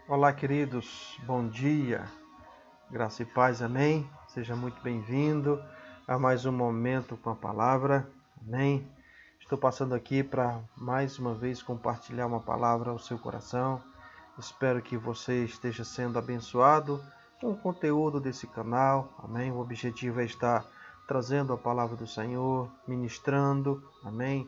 Olá, queridos, bom dia, graça e paz, amém? Seja muito bem-vindo a mais um momento com a palavra, amém? Estou passando aqui para mais uma vez compartilhar uma palavra ao seu coração. Espero que você esteja sendo abençoado com o conteúdo desse canal, amém? O objetivo é estar trazendo a palavra do Senhor, ministrando, amém?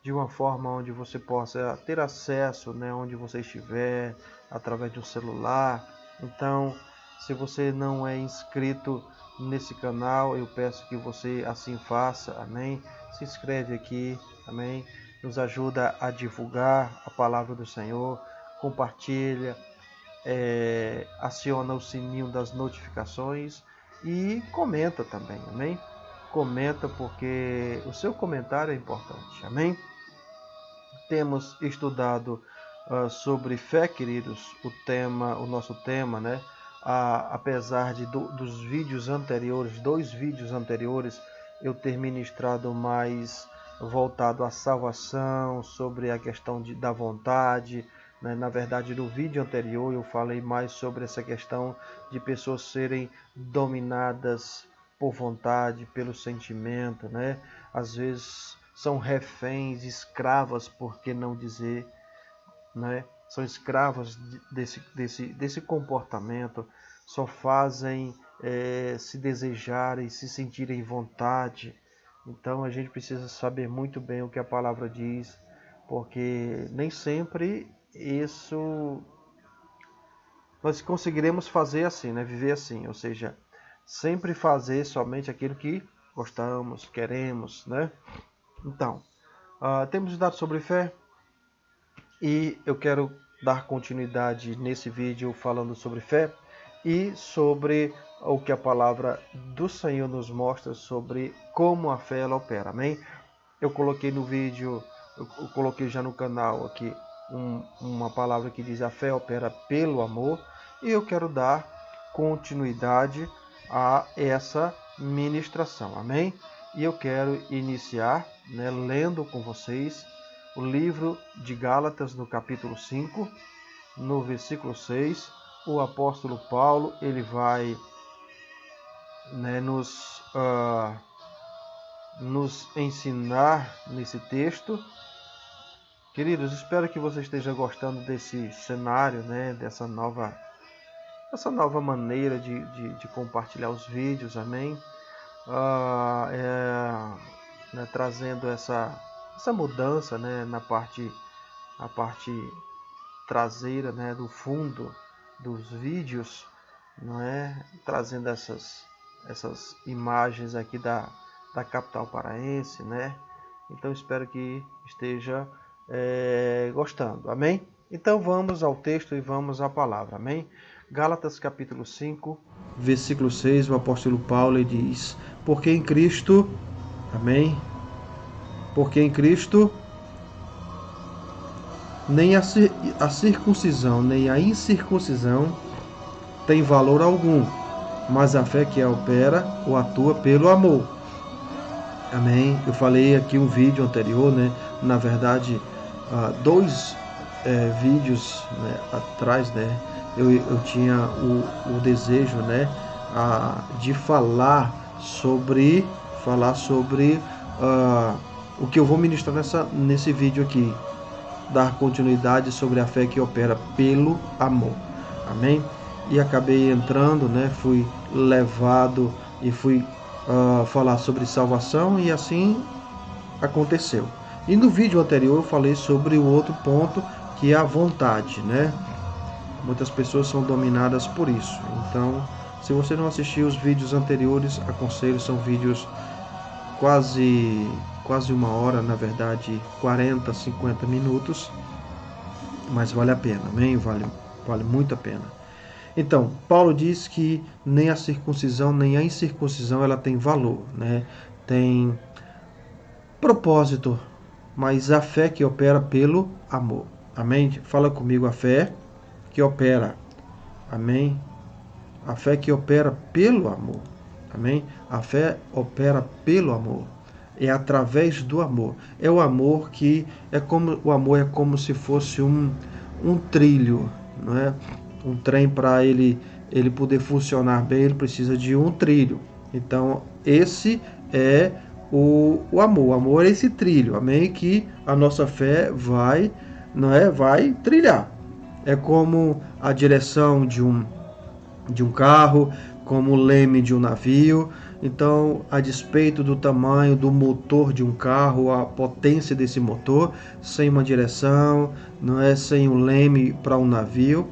De uma forma onde você possa ter acesso, onde você estiver, através de um celular. Então, se você não é inscrito nesse canal, eu peço que você assim faça, amém? Se inscreve aqui, amém? Nos ajuda a divulgar a palavra do Senhor, compartilha, aciona o sininho das notificações e comenta também, amém? Comenta porque o seu comentário é importante, amém? Temos estudado sobre fé, queridos, o nosso tema, né? Apesar dos vídeos anteriores, 2 vídeos anteriores, eu ter ministrado mais voltado à salvação, sobre a questão da vontade, né? Na verdade, no vídeo anterior eu falei mais sobre essa questão de pessoas serem dominadas por vontade, pelo sentimento, né? Às vezes são reféns, escravas, por que não dizer, né? São escravas desse comportamento, só fazem se desejarem, se sentirem vontade. Então a gente precisa saber muito bem o que a palavra diz, porque nem sempre isso nós conseguiremos fazer assim, né? Viver assim, ou seja, sempre fazer somente aquilo que gostamos, queremos, né? Então, temos estudado sobre fé e eu quero dar continuidade nesse vídeo falando sobre fé e sobre o que a palavra do Senhor nos mostra sobre como a fé ela opera, amém? Eu coloquei no vídeo, eu coloquei já no canal aqui uma palavra que diz a fé opera pelo amor e eu quero dar continuidade a essa ministração, amém? E eu quero iniciar, né, lendo com vocês o livro de Gálatas no capítulo 5, no versículo 6. O apóstolo Paulo ele vai, né, nos ensinar nesse texto. Queridos, espero que você esteja gostando desse cenário, né, dessa nova maneira de compartilhar os vídeos, amém? Né, trazendo essa mudança, né, na parte traseira, né, do fundo dos vídeos, não é? Trazendo essas imagens aqui da capital paraense, né? Então espero que esteja gostando, amém? Então vamos ao texto e vamos à palavra, amém? Gálatas capítulo 5, versículo 6, o apóstolo Paulo diz: porque em Cristo, amém? Porque em Cristo nem a circuncisão nem a incircuncisão tem valor algum, mas a fé que opera ou atua pelo amor. Amém? Eu falei aqui um vídeo anterior, né? Na verdade, 2 vídeos, né, atrás, né? Eu tinha o desejo, né, de falar sobre o que eu vou ministrar nesse vídeo aqui, dar continuidade sobre a fé que opera pelo amor, amém? E acabei entrando, né? Fui levado e fui falar sobre salvação e assim aconteceu. E no vídeo anterior eu falei sobre o outro ponto, que é a vontade, né? Muitas pessoas são dominadas por isso. Então, se você não assistiu os vídeos anteriores, aconselho, são vídeos quase 1 hora, na verdade 40, 50 minutos, mas vale a pena, amém? Vale muito a pena. Então, Paulo diz que nem a circuncisão nem a incircuncisão ela tem valor, né? Tem propósito, mas a fé que opera pelo amor, amém? Fala comigo, a fé que opera, amém? A fé que opera pelo amor, amém? A fé opera pelo amor. É através do amor. É o amor que o amor é como se fosse um trilho, não é? Um trem, para ele poder funcionar bem, ele precisa de um trilho. Então, esse é o amor. O amor é esse trilho, amém? Que a nossa fé vai trilhar. É como a direção de um carro, como o leme de um navio. Então, a despeito do tamanho do motor de um carro, a potência desse motor, sem uma direção, sem um leme para um navio,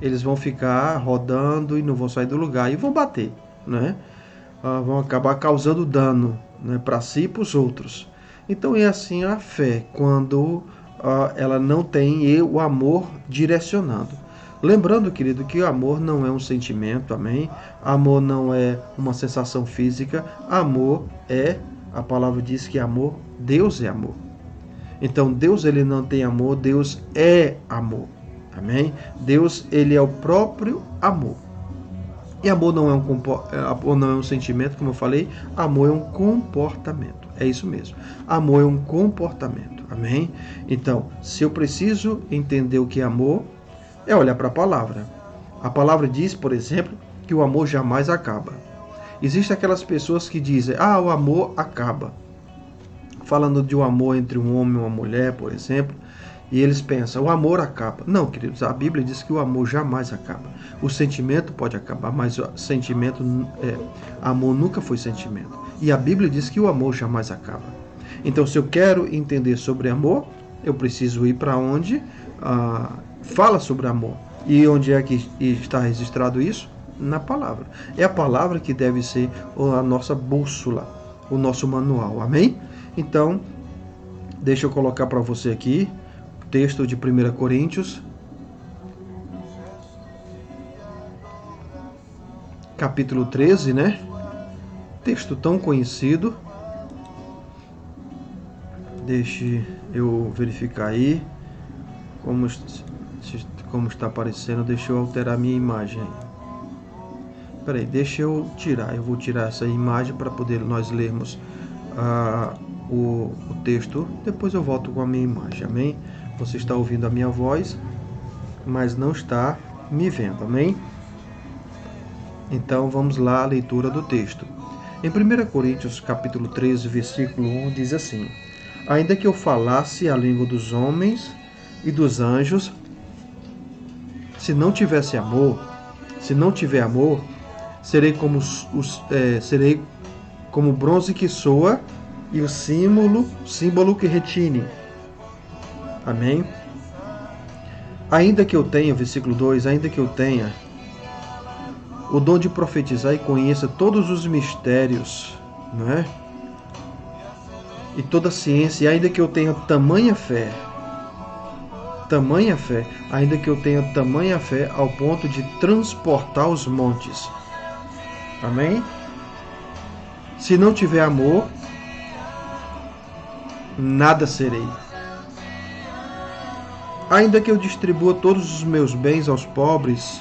eles vão ficar rodando e não vão sair do lugar e vão bater, vão acabar causando dano, para si e para os outros. Então é assim a fé, quando ela não tem o amor direcionando. Lembrando, querido, que o amor não é um sentimento, amém? Amor não é uma sensação física. Amor a palavra diz que amor, Deus é amor. Então Deus, ele não tem amor, Deus é amor, amém? Deus, ele é o próprio amor. E amor não é um sentimento, como eu falei, amor é um comportamento. É isso mesmo. Amor é um comportamento, amém? Então, se eu preciso entender o que é amor, é olhar para a palavra. A palavra diz, por exemplo, que o amor jamais acaba. Existem aquelas pessoas que dizem, o amor acaba. Falando de um amor entre um homem e uma mulher, por exemplo, e eles pensam, o amor acaba. Não, queridos, a Bíblia diz que o amor jamais acaba. O sentimento pode acabar, mas o sentimento, amor nunca foi sentimento. E a Bíblia diz que o amor jamais acaba. Então, se eu quero entender sobre amor, eu preciso ir para onde fala sobre amor. E onde é que está registrado isso? Na palavra. É a palavra que deve ser a nossa bússola, o nosso manual. Amém? Então, deixa eu colocar para você aqui o texto de 1 Coríntios, capítulo 13, Texto tão conhecido. Deixe eu verificar aí como está aparecendo. Deixa eu alterar minha imagem aí. Peraí, deixa eu tirar. Eu vou tirar essa imagem para poder nós lermos o texto. Depois eu volto com a minha imagem, amém? Você está ouvindo a minha voz, mas não está me vendo, amém? Então vamos lá à leitura do texto. Em 1 Coríntios capítulo 13, versículo 1, diz assim: ainda que eu falasse a língua dos homens e dos anjos, se não tiver amor, serei como bronze que soa e o símbolo que retine. Amém? Ainda que eu tenha, versículo 2, ainda que eu tenha o dom de profetizar e conheça todos os mistérios, e toda a ciência, e ainda que eu tenha tamanha fé, ainda que eu tenha tamanha fé ao ponto de transportar os montes. Amém? Se não tiver amor, nada serei. Ainda que eu distribua todos os meus bens aos pobres,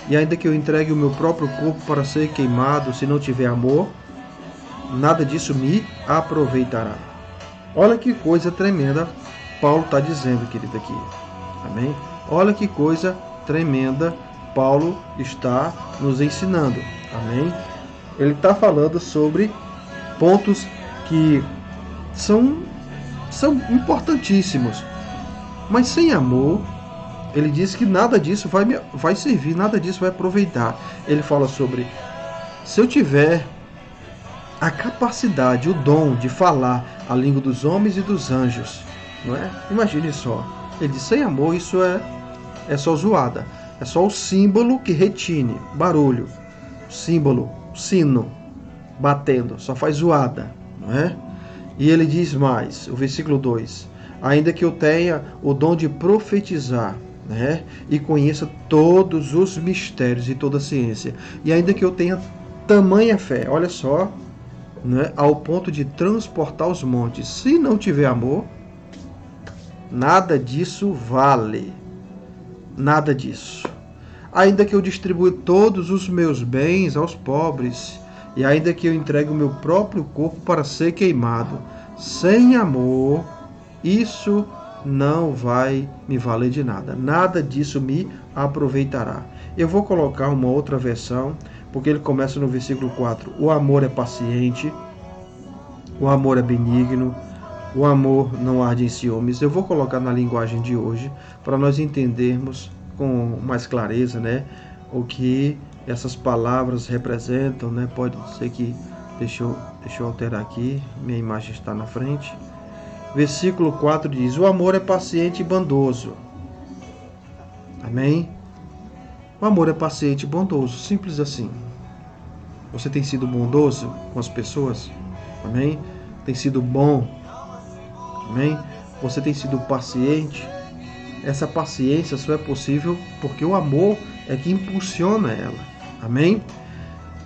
e ainda que eu entregue o meu próprio corpo para ser queimado, se não tiver amor, nada disso me aproveitará. Olha que coisa tremenda Paulo está dizendo, querido, aqui. Amém? Olha que coisa tremenda Paulo está nos ensinando. Amém? Ele está falando sobre pontos que são importantíssimos. Mas sem amor, ele diz que nada disso vai servir, nada disso vai aproveitar. Ele fala sobre, se eu tiver a capacidade, o dom de falar a língua dos homens e dos anjos, não é? Imagine só. Ele diz, sem amor, isso é só zoada. É só o símbolo que retine, barulho. Símbolo, sino, batendo, só faz zoada, não é? E ele diz mais, o versículo 2, ainda que eu tenha o dom de profetizar, e conheça todos os mistérios e toda a ciência, e ainda que eu tenha tamanha fé, olha só, ao ponto de transportar os montes, se não tiver amor, nada disso vale, nada disso. Ainda que eu distribua todos os meus bens aos pobres, e ainda que eu entregue o meu próprio corpo para ser queimado, sem amor, isso não vai me valer de nada. Nada disso me aproveitará. Eu vou colocar uma outra versão, porque ele começa no versículo 4. O amor é paciente, o amor é benigno, o amor não arde em ciúmes. Eu vou colocar na linguagem de hoje, para nós entendermos com mais clareza, né, o que essas palavras representam, né? Pode ser que... Deixa eu alterar aqui, minha imagem está na frente. Versículo 4 diz: o amor é paciente e bondoso. Amém? O amor é paciente e bondoso, simples assim. Você tem sido bondoso com as pessoas? Amém? Tem sido bom? Amém? Você tem sido paciente? Essa paciência só é possível porque o amor é que impulsiona ela. Amém?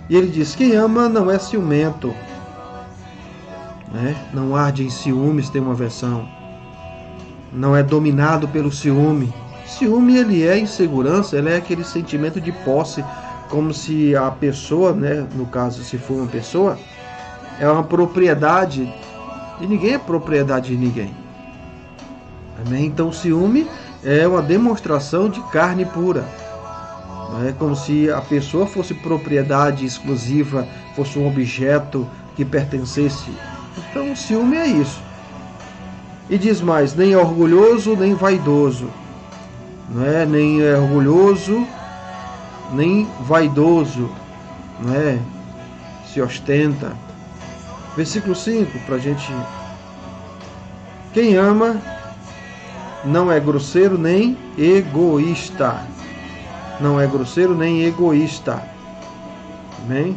E ele diz: quem ama não é ciumento, né? Não arde em ciúmes, tem uma versão. Não é dominado pelo ciúme. Ciúme, ele é insegurança, ele é aquele sentimento de posse, como se a pessoa, né, no caso, se for uma pessoa, é uma propriedade e ninguém é propriedade de ninguém. Amém? Então, ciúme é uma demonstração de carne pura. É como se a pessoa fosse propriedade exclusiva, fosse um objeto que pertencesse. Então o ciúme é isso. E diz mais: nem é orgulhoso, nem vaidoso. Não é? Nem é orgulhoso, nem vaidoso. Não é? Se ostenta. Versículo 5, para a gente... Quem ama não é grosseiro nem egoísta. Não é grosseiro nem egoísta. Amém?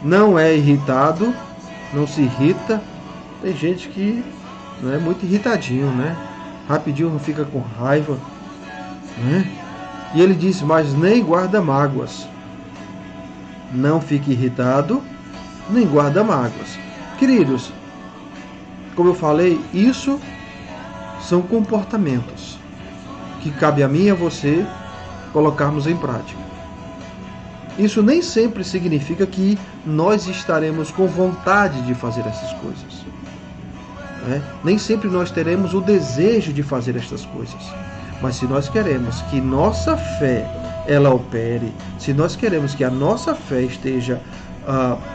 Não é irritado, não se irrita. Tem gente que não é muito irritadinho, né? Rapidinho não fica com raiva, né? E ele diz: mas nem guarda mágoas. Não fique irritado, nem guarda mágoas. Queridos, como eu falei, isso são comportamentos que cabe a mim e a você colocarmos em prática. Isso nem sempre significa que nós estaremos com vontade de fazer essas coisas, né? Nem sempre nós teremos o desejo de fazer estas coisas. Mas se nós queremos que nossa fé ela opere, se nós queremos que a nossa fé esteja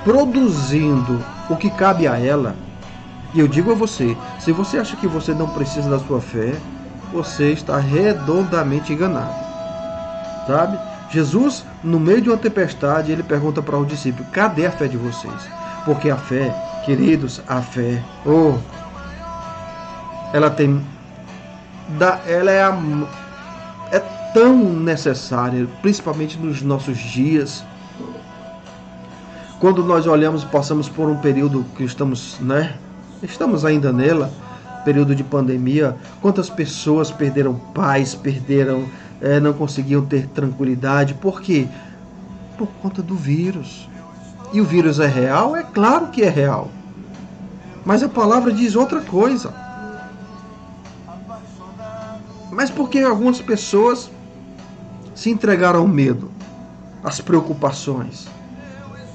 produzindo o que cabe a ela, e eu digo a você, se você acha que você não precisa da sua fé, você está redondamente enganado. Sabe? Jesus, no meio de uma tempestade, ele pergunta para os discípulos: cadê a fé de vocês? Porque a fé, queridos, a fé, é tão necessária, principalmente nos nossos dias. Quando nós olhamos e passamos por um período que estamos ainda nela, período de pandemia, quantas pessoas perderam paz, não conseguiam ter tranquilidade. Por quê? Por conta do vírus. E o vírus é real? É claro que é real. Mas a palavra diz outra coisa. Mas por que algumas pessoas se entregaram ao medo, às preocupações?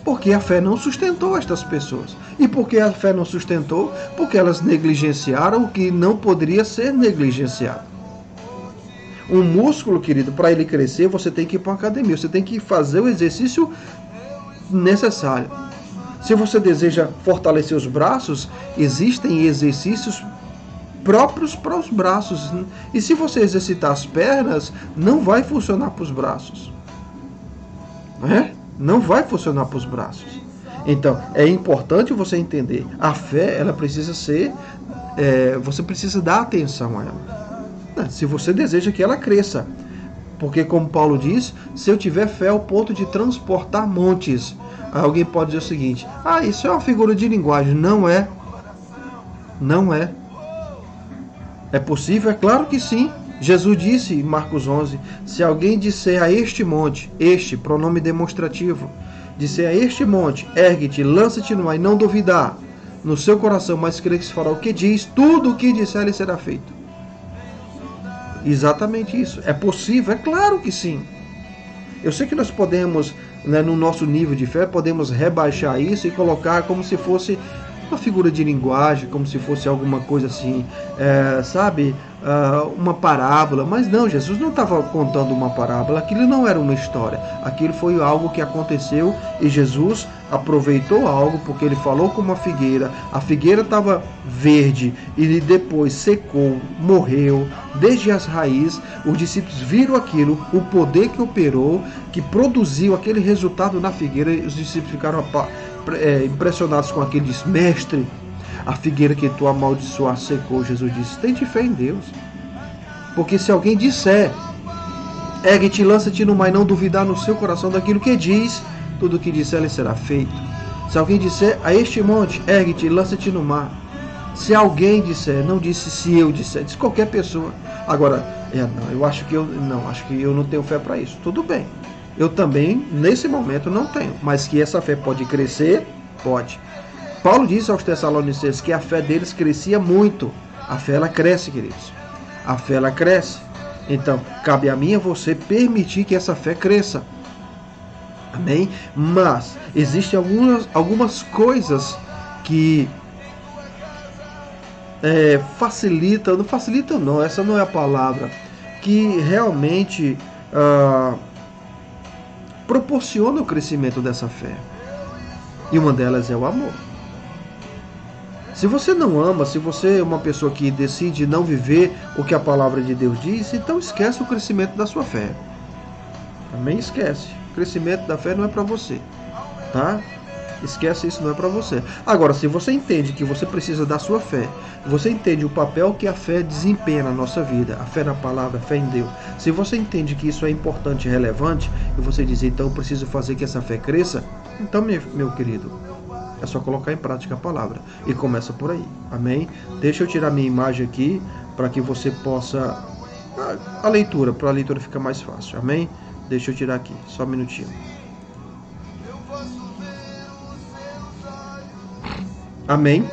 Porque a fé não sustentou estas pessoas. E por que a fé não sustentou? Porque elas negligenciaram o que não poderia ser negligenciado. Um músculo, querido, para ele crescer, você tem que ir para uma academia. Você tem que fazer o exercício necessário. Se você deseja fortalecer os braços, existem exercícios próprios para os braços. E se você exercitar as pernas, não vai funcionar para os braços. Não vai funcionar para os braços. Então, é importante você entender. A fé, ela precisa ser... você precisa dar atenção a ela. Se você deseja que ela cresça. Porque, como Paulo diz, se eu tiver fé ao ponto de transportar montes, alguém pode dizer o seguinte: isso é uma figura de linguagem. Não é. Não é. É possível? É claro que sim. Jesus disse em Marcos 11, se alguém disser a este monte, pronome demonstrativo, disser a este monte, ergue-te, lança-te no mar e não duvidar no seu coração, mas crer que se fará o que diz, tudo o que disser lhe será feito. Exatamente isso. É possível? É claro que sim. Eu sei que nós podemos, no nosso nível de fé, podemos rebaixar isso e colocar como se fosse uma figura de linguagem, como se fosse alguma coisa assim, sabe, uma parábola. Mas não, Jesus não estava contando uma parábola, aquilo não era uma história, aquilo foi algo que aconteceu e Jesus aproveitou algo, porque ele falou com uma figueira, a figueira estava verde e depois secou, morreu, desde as raízes. Os discípulos viram aquilo, o poder que operou, que produziu aquele resultado na figueira, e os discípulos ficaram impressionados com aquilo. Diz: mestre, a figueira que tu amaldiçoaste secou. Jesus disse: tente fé em Deus, porque se alguém disser, ergue-te, lança-te no mar, e não duvidar no seu coração daquilo que diz, tudo o que disser lhe será feito. Se alguém disser a este monte, ergue-te, lança-te no mar. Se alguém disser, não disse se eu disser, disse qualquer pessoa. Agora, acho que eu não tenho fé para isso. Tudo bem. Eu também, nesse momento, não tenho. Mas que essa fé pode crescer, pode. Paulo disse aos Tessalonicenses que a fé deles crescia muito. A fé, ela cresce, queridos. A fé, ela cresce. Então, cabe a mim e a você permitir que essa fé cresça. Amém? Mas existem algumas coisas que facilitam, não, essa não é a palavra, que realmente proporciona o crescimento dessa fé. E uma delas é o amor. Se você não ama, se você é uma pessoa que decide não viver o que a palavra de Deus diz, então esquece o crescimento da sua fé. Amém? Esquece. O crescimento da fé não é para você, tá? Esquece isso, não é para você. Agora, se você entende que você precisa da sua fé, você entende o papel que a fé desempenha na nossa vida, a fé na palavra, a fé em Deus. Se você entende que isso é importante e relevante, e você diz, então eu preciso fazer que essa fé cresça, então, meu querido, é só colocar em prática a palavra. E começa por aí. Amém? Deixa eu tirar minha imagem aqui, para que você possa... para a leitura fica mais fácil. Amém? Deixa eu tirar aqui, só um minutinho. Amém?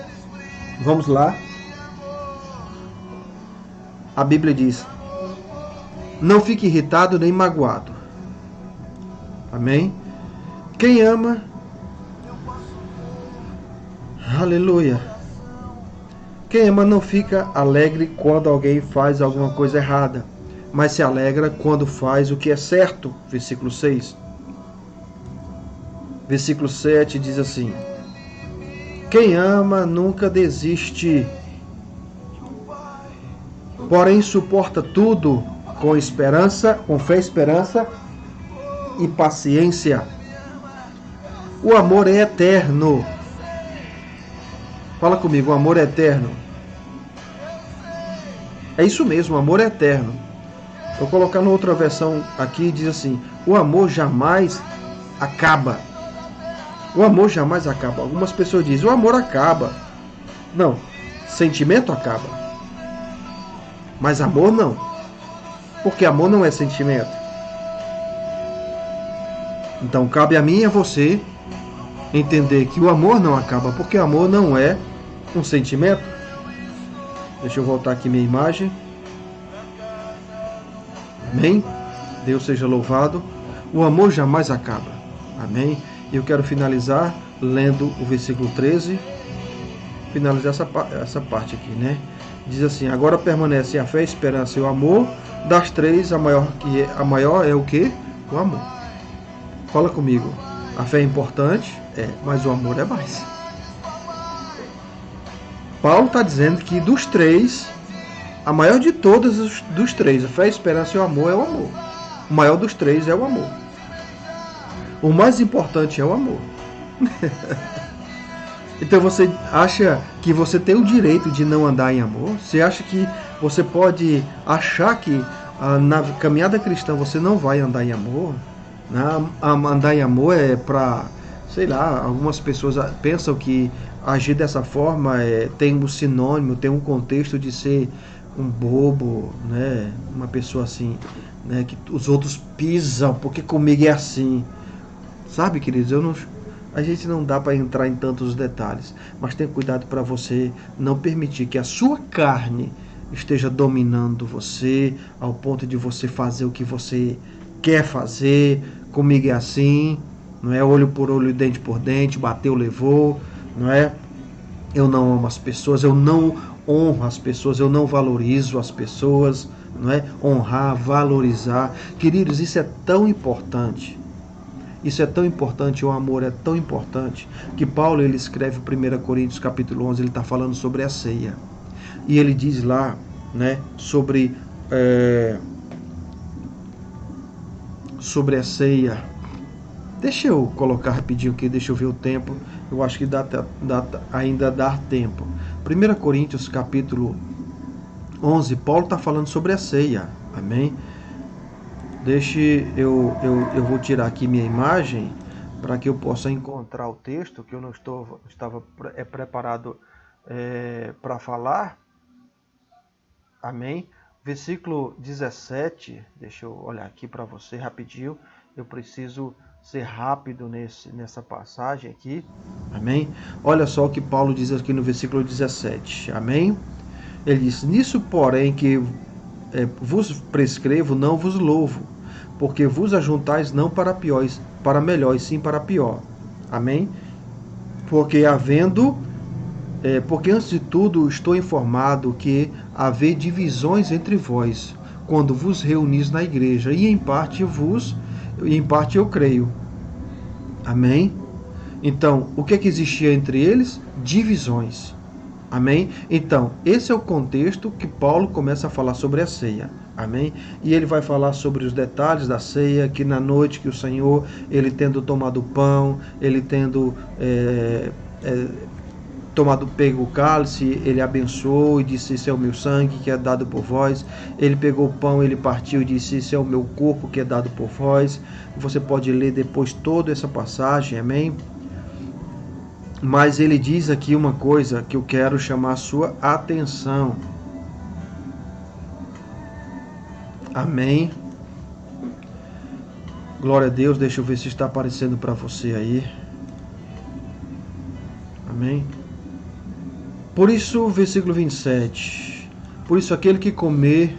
Vamos lá. A Bíblia diz: não fique irritado nem magoado. Amém? Quem ama... Aleluia. Quem ama não fica alegre quando alguém faz alguma coisa errada, mas se alegra quando faz o que é certo. Versículo 6. Versículo 7 diz assim: quem ama nunca desiste, porém suporta tudo com esperança, com fé, esperança e paciência. O amor é eterno. Fala comigo, o amor é eterno. É isso mesmo, o amor é eterno. Vou colocar na outra versão aqui, diz assim: o amor jamais acaba. O amor jamais acaba. Algumas pessoas dizem, o amor acaba. Não, sentimento acaba. Mas amor não. Porque amor não é sentimento. Então cabe a mim e a você entender que o amor não acaba, porque amor não é um sentimento. Deixa eu voltar aqui minha imagem. Amém? Deus seja louvado. O amor jamais acaba. Amém? E eu quero finalizar lendo o versículo 13. Finalizar essa parte aqui, né? Diz assim: agora permanecem a fé, a esperança e o amor. Das três, a maior é o quê? O amor. Fala comigo. A fé é importante, mas o amor é mais. Paulo está dizendo que dos três, a maior de todas dos três, a fé, a esperança e o amor, é o amor. O maior dos três é o amor. O mais importante é o amor. Então você acha que você tem o direito de não andar em amor? Você acha que você pode achar que na caminhada cristã você não vai andar em amor? Andar em amor é para, sei lá, algumas pessoas pensam que agir dessa forma tem um sinônimo, tem um contexto de ser um bobo, né? Uma pessoa assim, né? Que os outros pisam, porque comigo é assim. Sabe, queridos, a gente não dá para entrar em tantos detalhes, mas tenha cuidado para você não permitir que a sua carne esteja dominando você, ao ponto de você fazer o que você quer fazer. Comigo é assim, não é olho por olho, dente por dente, bateu, levou, não é? eu não amo as pessoas, eu não honro as pessoas, eu não valorizo as pessoas, não é? Honrar, valorizar. Queridos, isso é tão importante. Isso é tão importante, o amor é tão importante, que Paulo ele escreve 1 Coríntios capítulo 11, ele está falando sobre a ceia. E ele diz lá, né, sobre a ceia. Deixa eu colocar rapidinho aqui, deixa eu ver o tempo. Eu acho que ainda dá tempo. 1 Coríntios capítulo 11, Paulo está falando sobre a ceia. Amém? Eu vou tirar aqui minha imagem para que eu possa encontrar o texto que eu não estava preparado para falar. Amém? Versículo 17, deixa eu olhar aqui para você rapidinho. Eu preciso ser rápido nessa passagem aqui. Amém? Olha só o que Paulo diz aqui no versículo 17. Amém? Ele diz: nisso, porém, que vos prescrevo, não vos louvo, porque vos ajuntais não para piores, para melhores, sim para pior. Amém? Porque antes de tudo estou informado que haver divisões entre vós, quando vos reunis na igreja, e em parte eu creio. Amém? Então, o que existia entre eles? Divisões. Amém? Então, esse é o contexto que Paulo começa a falar sobre a ceia. Amém? E ele vai falar sobre os detalhes da ceia, que na noite que o Senhor, ele tendo tomado o pão, ele tendo pego o cálice, ele abençoou e disse: isso é o meu sangue que é dado por vós. Ele pegou o pão, ele partiu e disse: isso é o meu corpo que é dado por vós. Você pode ler depois toda essa passagem, amém? Mas ele diz aqui uma coisa que eu quero chamar a sua atenção. Amém? Glória a Deus, deixa eu ver se está aparecendo para você aí. Amém? Por isso, versículo 27. Por isso, aquele que comeu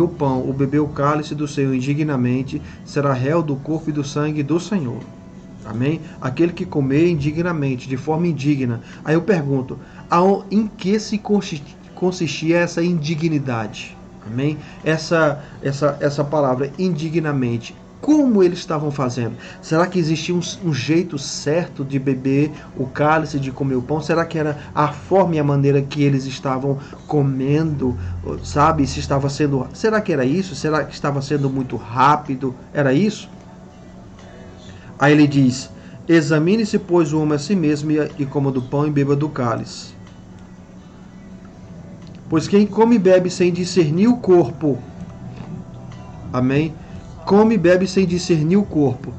o pão ou bebeu o cálice do Senhor indignamente, será réu do corpo e do sangue do Senhor. Amém? Aquele que comer indignamente, de forma indigna. Aí eu pergunto, em que se consistia essa indignidade? Amém? Essa palavra, indignamente. Como eles estavam fazendo? Será que existia um jeito certo de beber o cálice, de comer o pão? Será que era a forma e a maneira que eles estavam comendo? Sabe? Será que era isso? Será que estava sendo muito rápido? Era isso? Aí ele diz: examine-se, pois, o homem a si mesmo, e coma do pão e beba do cálice. Pois quem come e bebe sem discernir o corpo, amém? Come e bebe sem discernir o corpo.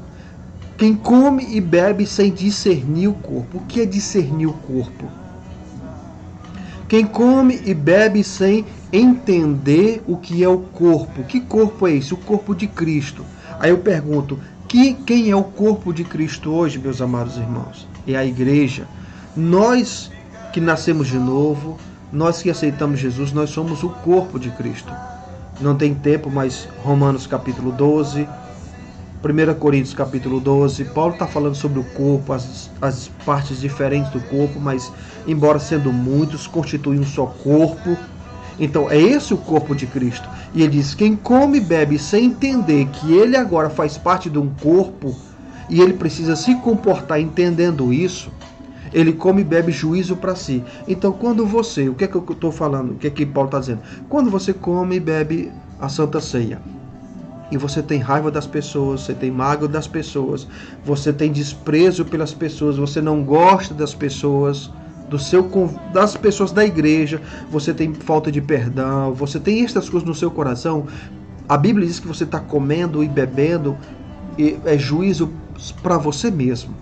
Quem come e bebe sem discernir o corpo. O que é discernir o corpo? Quem come e bebe sem entender o que é o corpo. Que corpo é esse? O corpo de Cristo. Aí eu pergunto, quem é o corpo de Cristo hoje, meus amados irmãos? É a igreja. Nós que nascemos de novo, nós que aceitamos Jesus, nós somos o corpo de Cristo. Não tem tempo, mas Romanos capítulo 12, 1 Coríntios capítulo 12, Paulo está falando sobre o corpo, as partes diferentes do corpo, mas embora sendo muitos, constituem um só corpo. Então é esse o corpo de Cristo. E ele diz, quem come e bebe sem entender que ele agora faz parte de um corpo, e ele precisa se comportar entendendo isso, ele come e bebe juízo para si. Então quando você, o que é que eu estou falando? O que é que Paulo está dizendo? Quando você come e bebe a Santa Ceia, e você tem raiva das pessoas, você tem mágoa das pessoas, você tem desprezo pelas pessoas, você não gosta das pessoas, das pessoas da igreja, você tem falta de perdão, você tem estas coisas no seu coração, a Bíblia diz que você está comendo e bebendo, e é juízo para você mesmo.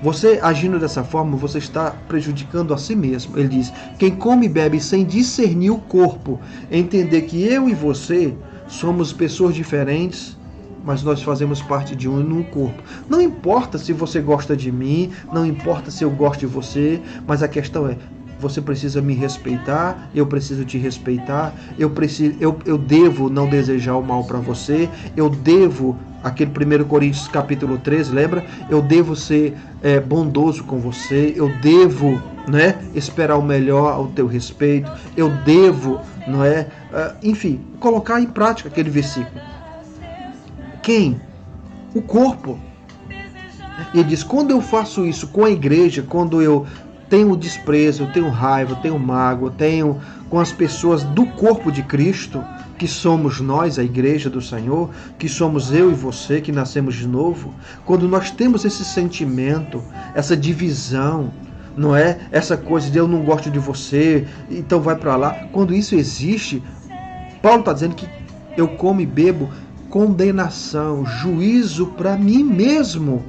Você agindo dessa forma, você está prejudicando a si mesmo. Ele diz, quem come e bebe sem discernir o corpo, entender que eu e você somos pessoas diferentes, mas nós fazemos parte de um corpo. Não importa se você gosta de mim, não importa se eu gosto de você, mas a questão é, você precisa me respeitar, eu preciso te respeitar, eu devo não desejar o mal para você, eu devo, aquele 1 Coríntios capítulo 13, lembra? Eu devo ser bondoso com você, eu devo, esperar o melhor ao teu respeito, eu devo, enfim, colocar em prática aquele versículo. Quem? O corpo. Ele diz, quando eu faço isso com a igreja, quando eu tenho desprezo, eu tenho raiva, eu tenho mágoa, tenho com as pessoas do corpo de Cristo, que somos nós, a igreja do Senhor, que somos eu e você, que nascemos de novo, quando nós temos esse sentimento, essa divisão, não é? Essa coisa de eu não gosto de você, então vai para lá. Quando isso existe, Paulo está dizendo que eu como e bebo condenação, juízo para mim mesmo.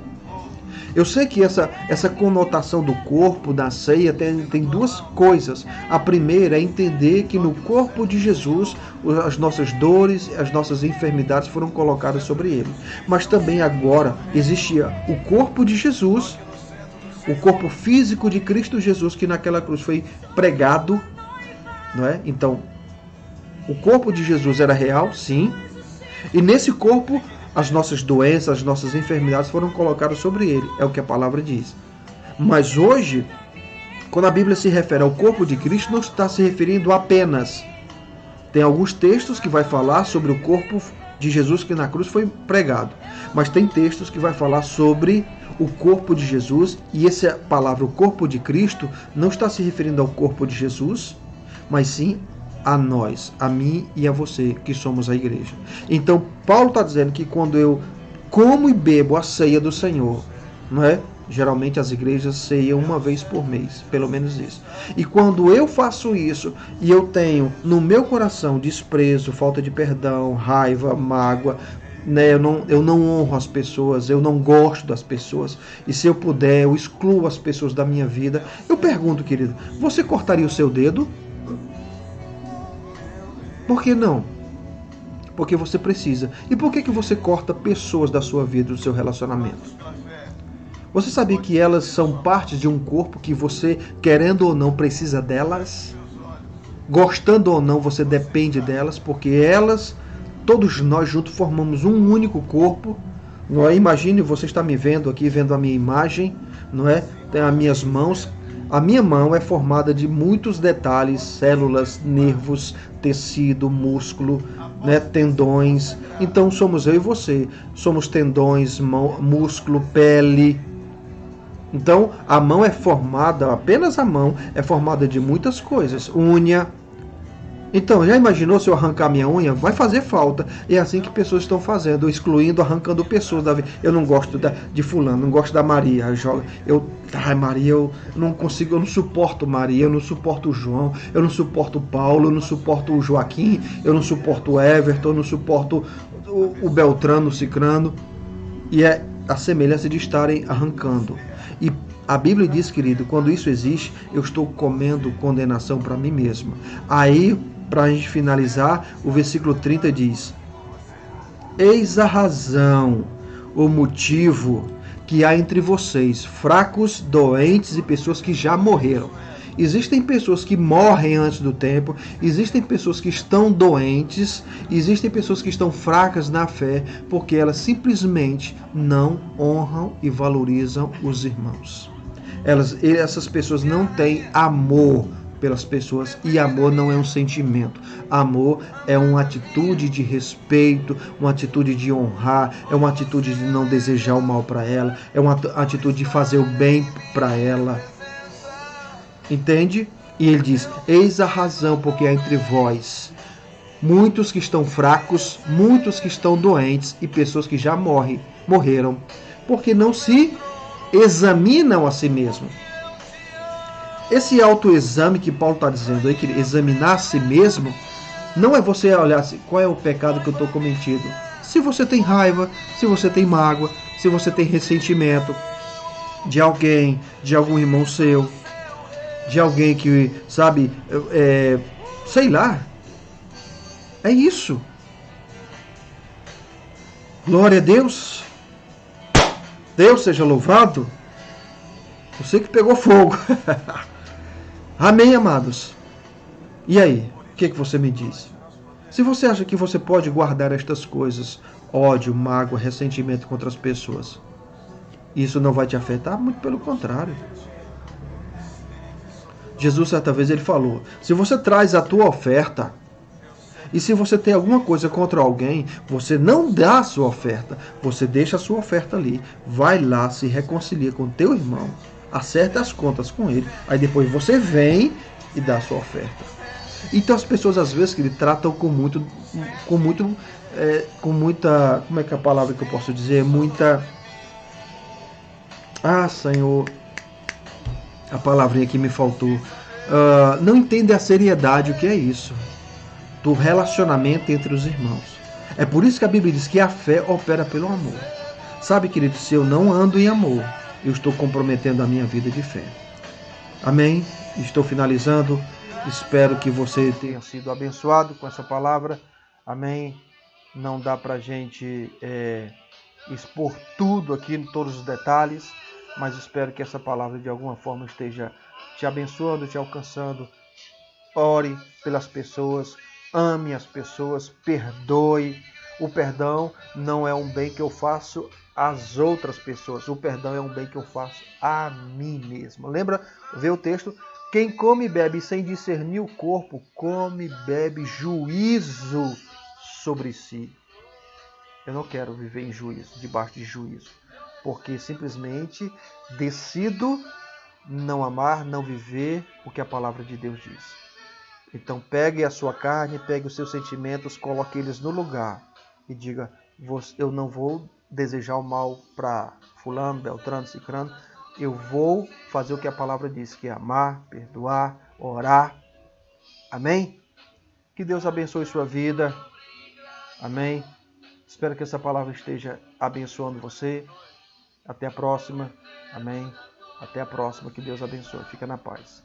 Eu sei que essa conotação do corpo, da ceia, tem duas coisas. A primeira é entender que no corpo de Jesus, as nossas dores, as nossas enfermidades foram colocadas sobre ele. Mas também agora existia o corpo de Jesus, o corpo físico de Cristo Jesus, que naquela cruz foi pregado, não é? Então, o corpo de Jesus era real, sim, e nesse corpo as nossas doenças, as nossas enfermidades foram colocadas sobre ele, é o que a palavra diz. Mas hoje, quando a Bíblia se refere ao corpo de Cristo, não está se referindo apenas. Tem alguns textos que vai falar sobre o corpo de Jesus que na cruz foi pregado, mas tem textos que vai falar sobre o corpo de Jesus, e essa palavra, o corpo de Cristo, não está se referindo ao corpo de Jesus, mas sim a nós, a mim e a você, que somos a igreja. Então, Paulo está dizendo que quando eu como e bebo a ceia do Senhor, não é? Geralmente as igrejas ceiam uma vez por mês, pelo menos isso. E quando eu faço isso e eu tenho no meu coração desprezo, falta de perdão, raiva, mágoa, eu não honro as pessoas, eu não gosto das pessoas, e se eu puder, eu excluo as pessoas da minha vida. Eu pergunto, querido, você cortaria o seu dedo? Por que não? Porque você precisa. E por que você corta pessoas da sua vida, do seu relacionamento? Você sabia que elas são partes de um corpo que você, querendo ou não, precisa delas? Gostando ou não, você depende delas, porque elas, todos nós juntos, formamos um único corpo. Não é? Imagine, você está me vendo aqui, vendo a minha imagem, não é? Tem as minhas mãos. A minha mão é formada de muitos detalhes, células, nervos, tecido, músculo, tendões. Então somos eu e você. Somos tendões, músculo, pele. Então a mão é formada, apenas a mão é formada de muitas coisas. Unha. Então, já imaginou se eu arrancar minha unha? Vai fazer falta. E é assim que pessoas estão fazendo, excluindo, arrancando pessoas da vida. Eu não gosto de fulano, não gosto da Maria. Maria, eu não consigo, eu não suporto Maria, eu não suporto o João, eu não suporto o Paulo, eu não suporto o Joaquim, eu não suporto o Everton, eu não suporto o Beltrano, o Cicrano. E é a semelhança de estarem arrancando. E a Bíblia diz, querido, quando isso existe, eu estou comendo condenação para mim mesmo. Aí, para a gente finalizar, o versículo 30 diz: eis a razão, o motivo que há entre vocês, fracos, doentes e pessoas que já morreram. Existem pessoas que morrem antes do tempo, existem pessoas que estão doentes, existem pessoas que estão fracas na fé, porque elas simplesmente não honram e valorizam os irmãos. Essas pessoas não têm amor pelas pessoas, e amor não é um sentimento. Amor é uma atitude de respeito, uma atitude de honrar, é uma atitude de não desejar o mal para ela, é uma atitude de fazer o bem para ela. Entende? E ele diz: eis a razão porque há entre vós muitos que estão fracos, muitos que estão doentes e pessoas que já morreram, porque não se examinam a si mesmos. Esse autoexame que Paulo está dizendo aí, que examinar a si mesmo, não é você olhar assim, qual é o pecado que eu estou cometido. Se você tem raiva, se você tem mágoa, se você tem ressentimento de alguém, de algum irmão seu, de alguém que, sabe, sei lá, é isso. Glória a Deus. Deus seja louvado. Você que pegou fogo. Amém, amados? E aí, o que você me diz? Se você acha que você pode guardar estas coisas, ódio, mágoa, ressentimento contra as pessoas, isso não vai te afetar? Muito pelo contrário. Jesus, certa vez, ele falou: se você traz a tua oferta, e se você tem alguma coisa contra alguém, você não dá a sua oferta, você deixa a sua oferta ali, vai lá, se reconcilia com teu irmão, acerta as contas com ele, aí depois você vem e dá a sua oferta. Então as pessoas às vezes que ele tratam com muita, como é que é a palavra que eu posso dizer, Senhor, a palavrinha que me faltou, não entende a seriedade o que é isso do relacionamento entre os irmãos. É por isso que a Bíblia diz que a fé opera pelo amor. Sabe, querido, se eu não ando em amor, eu estou comprometendo a minha vida de fé. Amém? Estou finalizando. Espero que você tenha sido abençoado com essa palavra. Amém? Não dá para a gente expor tudo aqui, todos os detalhes, mas espero que essa palavra de alguma forma esteja te abençoando, te alcançando. Ore pelas pessoas, ame as pessoas, perdoe. O perdão não é um bem que eu faço às outras pessoas, o perdão é um bem que eu faço a mim mesmo. Lembra? Vê o texto. Quem come e bebe sem discernir o corpo, come e bebe juízo sobre si. Eu não quero viver em juízo, debaixo de juízo, porque simplesmente decido não amar, não viver o que a palavra de Deus diz. Então pegue a sua carne, pegue os seus sentimentos, coloque eles no lugar e diga: eu não vou desejar o mal para fulano, beltrano, cicrano, eu vou fazer o que a palavra diz, que é amar, perdoar, orar. Amém? Que Deus abençoe sua vida. Amém? Espero que essa palavra esteja abençoando você. Até a próxima. Amém? Até a próxima. Que Deus abençoe. Fica na paz.